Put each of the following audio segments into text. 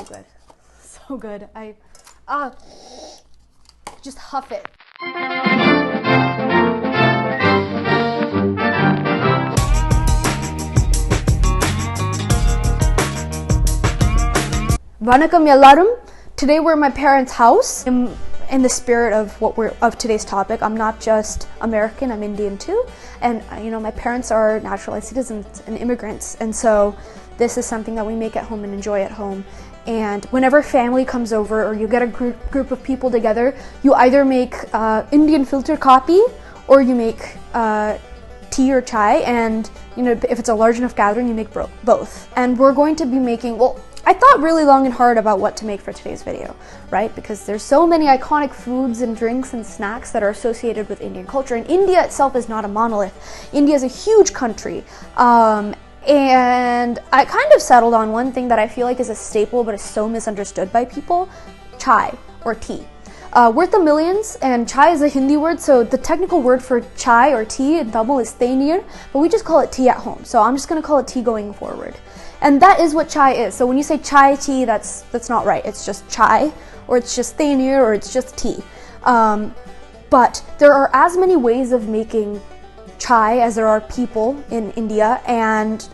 good. So good. Just huff it. Vanakkam Yallarum. Today we're at my parents' house. In the spirit of today's topic, I'm not just American, I'm Indian too. And my parents are naturalized citizens and immigrants. And so this is something that we make at home and enjoy at home. And whenever family comes over or you get a group of people together, you either make Indian filter coffee or you make tea or chai. And if it's a large enough gathering, you make both. And we're going to be making, I thought really long and hard about what to make for today's video, right? Because there's so many iconic foods and drinks and snacks that are associated with Indian culture. And India itself is not a monolith. India is a huge country. And I kind of settled on one thing that I feel like is a staple but is so misunderstood by people: chai or tea. Worth the millions, and chai is a Hindi word, so the technical word for chai or tea in Tamil is thenir, but we just call it tea at home. So I'm just going to call it tea going forward. And that is what chai is. So when you say chai tea, that's not right. It's just chai, or it's just thenir, or it's just tea. But there are as many ways of making chai as there are people in India, and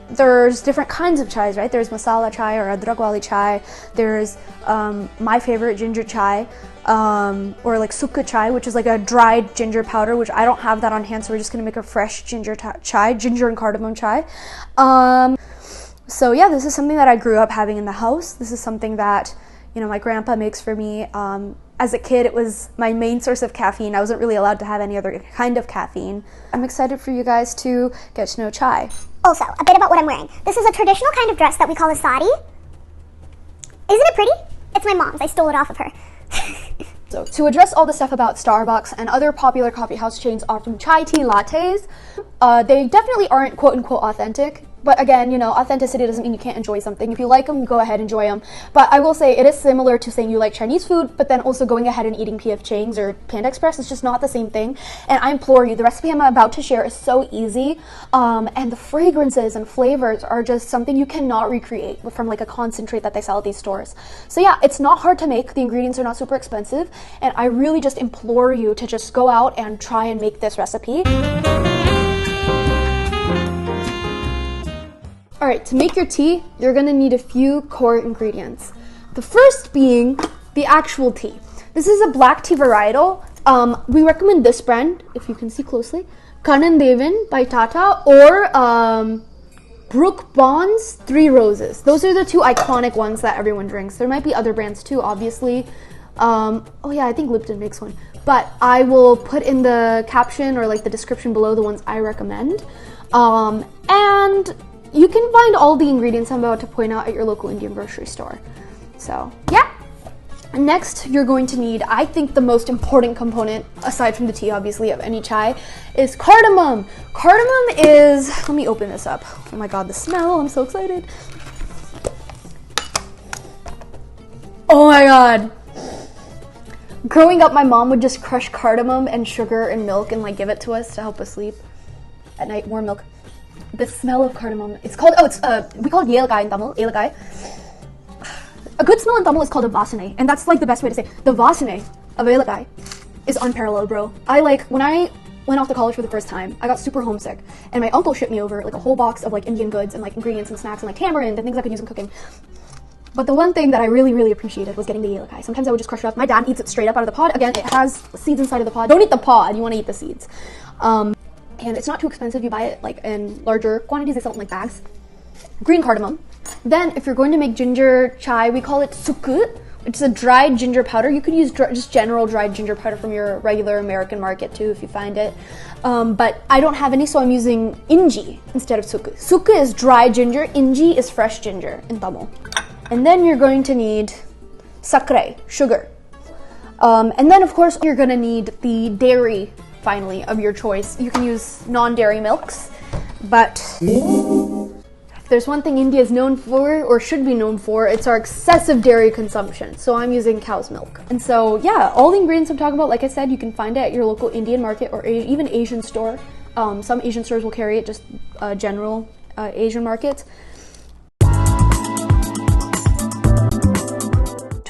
there's different kinds of chais, right? There's masala chai or adrak wali chai. There's my favorite, ginger chai, or like sukka chai, which is like a dried ginger powder, which I don't have that on hand, so we're just gonna make a fresh ginger chai, ginger and cardamom chai. So yeah, this is something that I grew up having in the house. This is something that my grandpa makes for me. As a kid, it was my main source of caffeine. I wasn't really allowed to have any other kind of caffeine. I'm excited for you guys to get to know chai. Also, a bit about what I'm wearing. This is a traditional kind of dress that we call a sari. Isn't it pretty? It's my mom's. I stole it off of her. So, to address all the stuff about Starbucks and other popular coffee house chains offering chai tea lattes, they definitely aren't quote-unquote authentic. But again, authenticity doesn't mean you can't enjoy something. If you like them, go ahead, enjoy them. But I will say it is similar to saying you like Chinese food, but then also going ahead and eating PF Chang's or Panda Express. It's just not the same thing. And I implore you, the recipe I'm about to share is so easy. And the fragrances and flavors are just something you cannot recreate from like a concentrate that they sell at these stores. So yeah, it's not hard to make. The ingredients are not super expensive. And I really just implore you to just go out and try and make this recipe. Alright, to make your tea, you're going to need a few core ingredients. The first being the actual tea. This is a black tea varietal. We recommend this brand, if you can see closely, Kanan Devin by Tata, or Brook Bond's Three Roses. Those are the two iconic ones that everyone drinks. There might be other brands too, obviously. Oh yeah, I think Lipton makes one. But I will put in the caption or like the description below the ones I recommend. And you can find all the ingredients I'm about to point out at your local Indian grocery store. So, yeah. Next, you're going to need, I think the most important component, aside from the tea, obviously, of any chai, is cardamom. Cardamom is, let me open this up. Oh my god, the smell, I'm so excited. Oh my god. Growing up, my mom would just crush cardamom and sugar and milk and like give it to us to help us sleep at night, warm milk. The smell of cardamom, we call it yelakai in Tamil, yelakai. A good smell in Tamil is called a vasane, and that's like the best way to say it. The vasane of yelakai is unparalleled, bro. When I went off to college for the first time, I got super homesick, and my uncle shipped me over like a whole box of like Indian goods and like ingredients and snacks and like tamarind and things I could use in cooking. But the one thing that I really, really appreciated was getting the yelakai. Sometimes I would just crush it up. My dad eats it straight up out of the pod. Again, it has seeds inside of the pod. Don't eat the pod, you want to eat the seeds. And it's not too expensive. You buy it like in larger quantities. They sell it in like bags. Green cardamom. Then if you're going to make ginger chai, we call it sukku. It's a dried ginger powder. You could use just general dried ginger powder from your regular American market too if you find it. But I don't have any, so I'm using inji instead of sukku. Sukku is dry ginger. Inji is fresh ginger in Tamil. And then you're going to need sakre, sugar. And then of course you're going to need the dairy, finally, of your choice. You can use non-dairy milks, but if there's one thing India is known for, or should be known for, it's our excessive dairy consumption. So I'm using cow's milk. And so yeah, all the ingredients I'm talking about, like I said, you can find it at your local Indian market or even Asian store. Some Asian stores will carry it, just general Asian markets.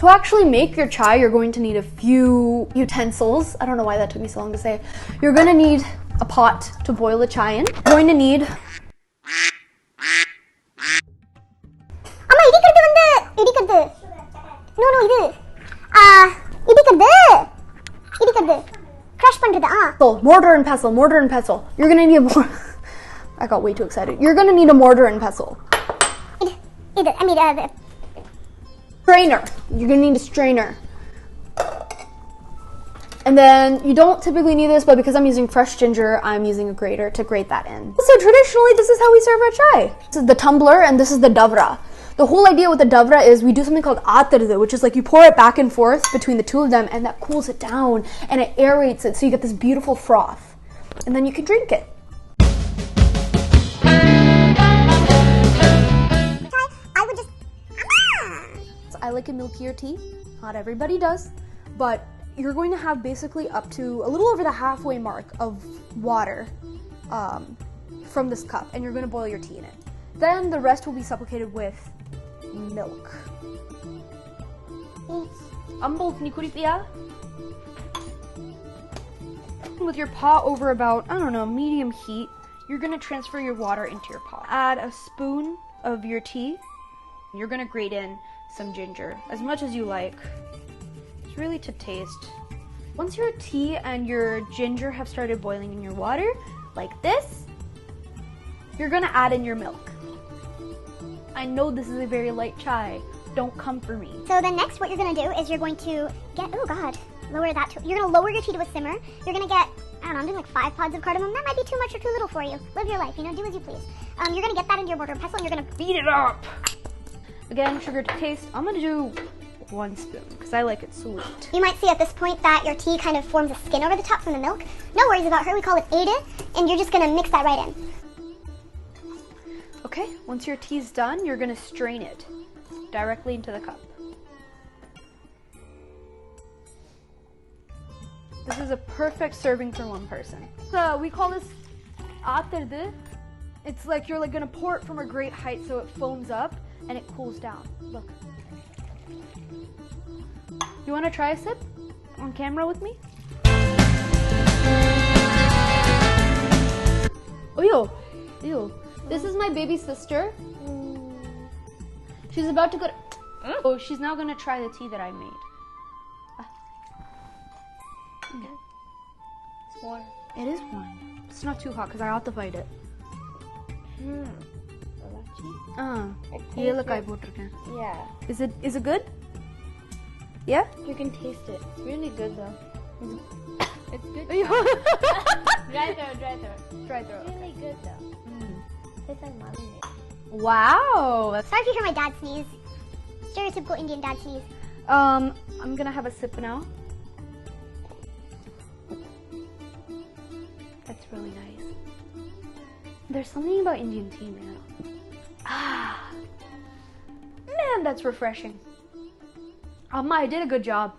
To actually make your chai, you're going to need a few utensils. I don't know why that took me so long to say. You're going to need a pot to boil the chai in. You're going to need... Amma, idikkadu. No, இது. இடிக்கிறது. Crush பண்றது. Mortar and pestle. You're going to need a I got way too excited. You're going to need a mortar and pestle. Strainer. You're going to need a strainer. And then you don't typically need this, but because I'm using fresh ginger, I'm using a grater to grate that in. So traditionally, this is how we serve our chai. This is the tumbler and this is the davra. The whole idea with the davra is we do something called atardu, which is like you pour it back and forth between the two of them, and that cools it down and it aerates it, so you get this beautiful froth. And then you can drink it. I like a milkier tea. Not everybody does, but you're going to have basically up to a little over the halfway mark of water from this cup, and you're going to boil your tea in it. Then the rest will be supplicated with milk. With your pot over about, I don't know, medium heat, you're going to transfer your water into your pot. Add a spoon of your tea. You're going to grate in some ginger, as much as you like. It's really to taste. Once your tea and your ginger have started boiling in your water, like this, you're gonna add in your milk. I know this is a very light chai. Don't come for me. So then next what you're gonna do is you're going to get, oh God, lower that to, you're gonna lower your tea to a simmer. You're gonna get, I don't know, I'm doing like 5 pods of cardamom. That might be too much or too little for you. Live your life, do as you please. You're gonna get that into your mortar and pestle and you're gonna beat it up. Again, sugar to taste. I'm gonna do 1 spoon because I like it sweet. You might see at this point that your tea kind of forms a skin over the top from the milk. No worries about her, we call it Ada, and you're just gonna mix that right in. Okay, once your tea's done, you're gonna strain it directly into the cup. This is a perfect serving for 1 person. So we call this atardu. It's like you're like gonna pour it from a great height so it foams up and it cools down. Look. You want to try a sip on camera with me? Oh, yo. This is my baby sister. She's about to go to... Oh, she's now going to try the tea that I made. Okay. It's warm. It is warm. It's not too hot because I have to fight it. Yeah. Is it good? Yeah? You can taste it. It's really good though. It's good. Dry throat. It's really good though. Tastes like mommy made. Wow. Sorry if you hear my dad sneeze. Stereotypical Indian dad sneeze. I'm gonna have a sip now. That's really nice. There's something about Indian tea, man. Man, that's refreshing. Amma, I did a good job.